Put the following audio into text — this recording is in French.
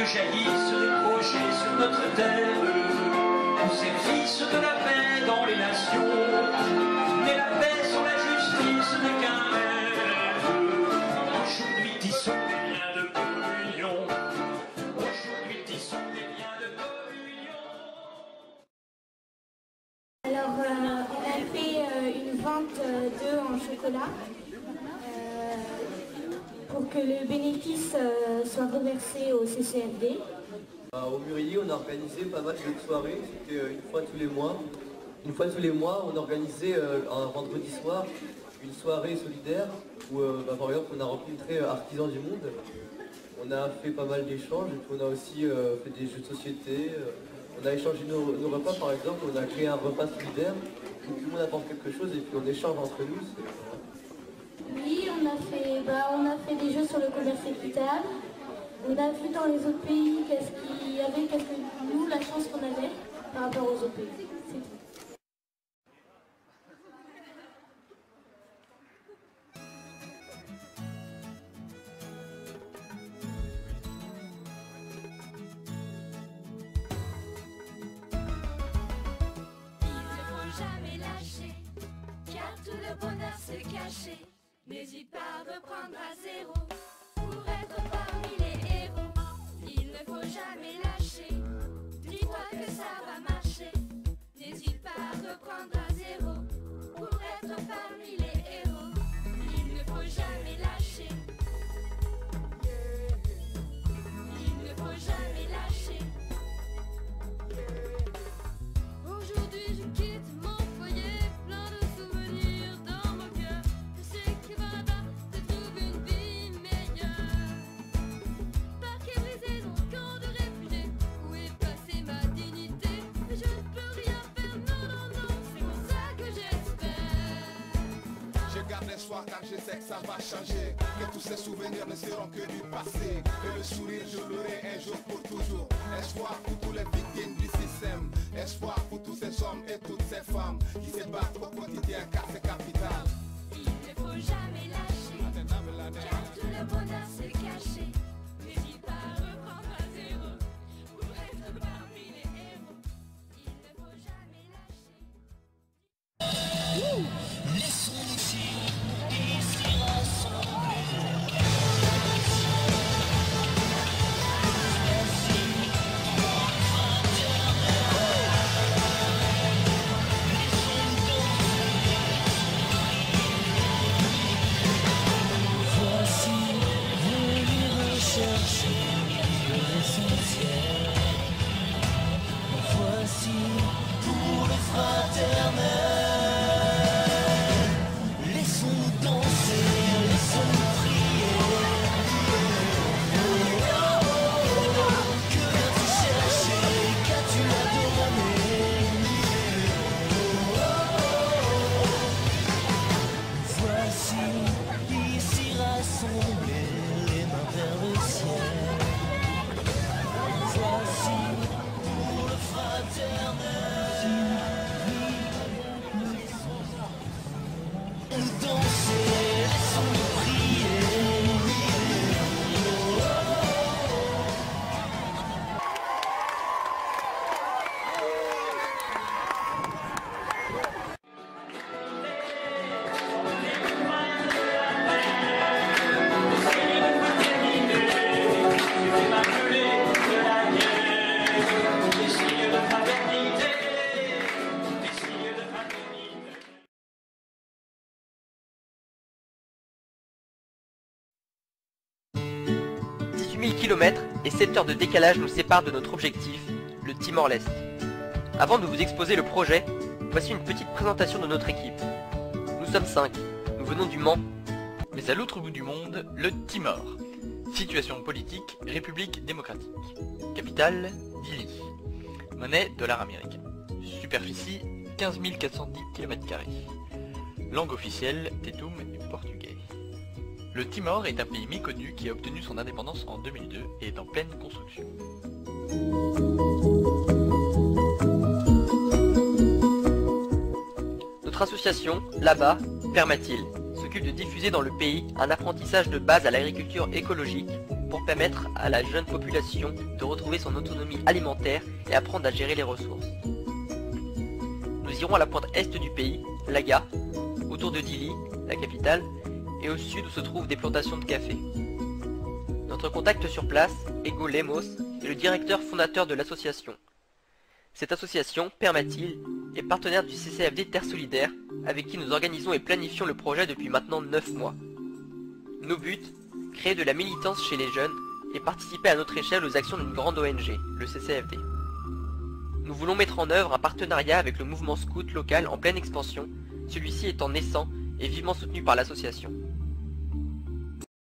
que jaillissent des projets sur notre terre, au service de la paix dans les nations. Mais la paix sur la justice n'est qu'un rêve. Aujourd'hui tissons des liens de communion. Aujourd'hui tissons des liens de communion. Alors on a fait une vente d'œufs en chocolat pour que le bénéfice soit reversé au CCFD. Au Murili, on a organisé pas mal de soirées, c'était une fois tous les mois. Une fois tous les mois, on organisait un vendredi soir une soirée solidaire où par exemple on a rencontré Artisans du Monde. On a fait pas mal d'échanges et puis on a aussi fait des jeux de société. On a échangé nos repas par exemple, on a créé un repas solidaire où tout le monde apporte quelque chose et puis on échange entre nous. Oui, on a fait des jeux sur le commerce équitable. On a vu dans les autres pays qu'est-ce qu'il y avait, qu'est-ce que nous, la chance qu'on avait par rapport aux autres pays. C'est tout. Caché, n'hésite pas à reprendre à zéro pour être parmi les héros. Il ne faut jamais lâcher, dis-toi que ça va marcher. N'hésite pas à reprendre à zéro pour être parmi les héros. Il ne faut jamais lâcher, il ne faut jamais lâcher. Aujourd'hui je quitte mon foyer plein de souvenirs dans mon cœur. Je sais que là-bas je trouve une vie meilleure. Parquet brisé dans le camp de réfugiés, où est passée ma dignité? Mais je ne peux rien faire, non, non, non, c'est pour ça que j'espère. Je garde l'espoir car je sais que ça va changer, que tous ces souvenirs ne seront que du passé, que le sourire je l'aurai un jour pour toujours. Espoir pour tous les victimes du système, espoir pour tous ces hommes et toutes ces femmes qui se battent au quotidien car c'est capital. Il ne faut jamais lâcher, car tout le bonheur se caché. N'hésite pas à reprendre à zéro pour être parmi les héros. Il ne faut jamais lâcher. Laissons-nous ici rassembler. Voici venir rechercher l'essentiel. Voici pour le fraternel. Laissons-nous danser, laissons-nous prier. Que viens-tu chercher, qu'as-tu à donner? Voici ici rassemblés, les mains vers le ciel. Voici pour le fraternel. Laissons-nous danser, laissons-nous prier. Kilomètres et 7 heures de décalage nous séparent de notre objectif, le Timor-Leste. Avant de vous exposer le projet, voici une petite présentation de notre équipe. Nous sommes 5, nous venons du Mans. Mais à l'autre bout du monde, le Timor. Situation politique, République démocratique. Capitale, Dili. Monnaie, dollar américain. Superficie, 15 410 km². Langue officielle, Tetum et portugais. Le Timor est un pays méconnu qui a obtenu son indépendance en 2002 et est en pleine construction. Notre association, là-bas, Permatil, s'occupe de diffuser dans le pays un apprentissage de base à l'agriculture écologique pour permettre à la jeune population de retrouver son autonomie alimentaire et apprendre à gérer les ressources. Nous irons à la pointe est du pays, Laga, autour de Dili, la capitale, et au sud où se trouvent des plantations de café. Notre contact sur place, Ego Lemos, est le directeur fondateur de l'association. Cette association, Permatil, est partenaire du CCFD Terre Solidaire, avec qui nous organisons et planifions le projet depuis maintenant 9 mois. Nos buts, créer de la militance chez les jeunes et participer à notre échelle aux actions d'une grande ONG, le CCFD. Nous voulons mettre en œuvre un partenariat avec le mouvement scout local en pleine expansion, celui-ci étant naissant et vivement soutenu par l'association.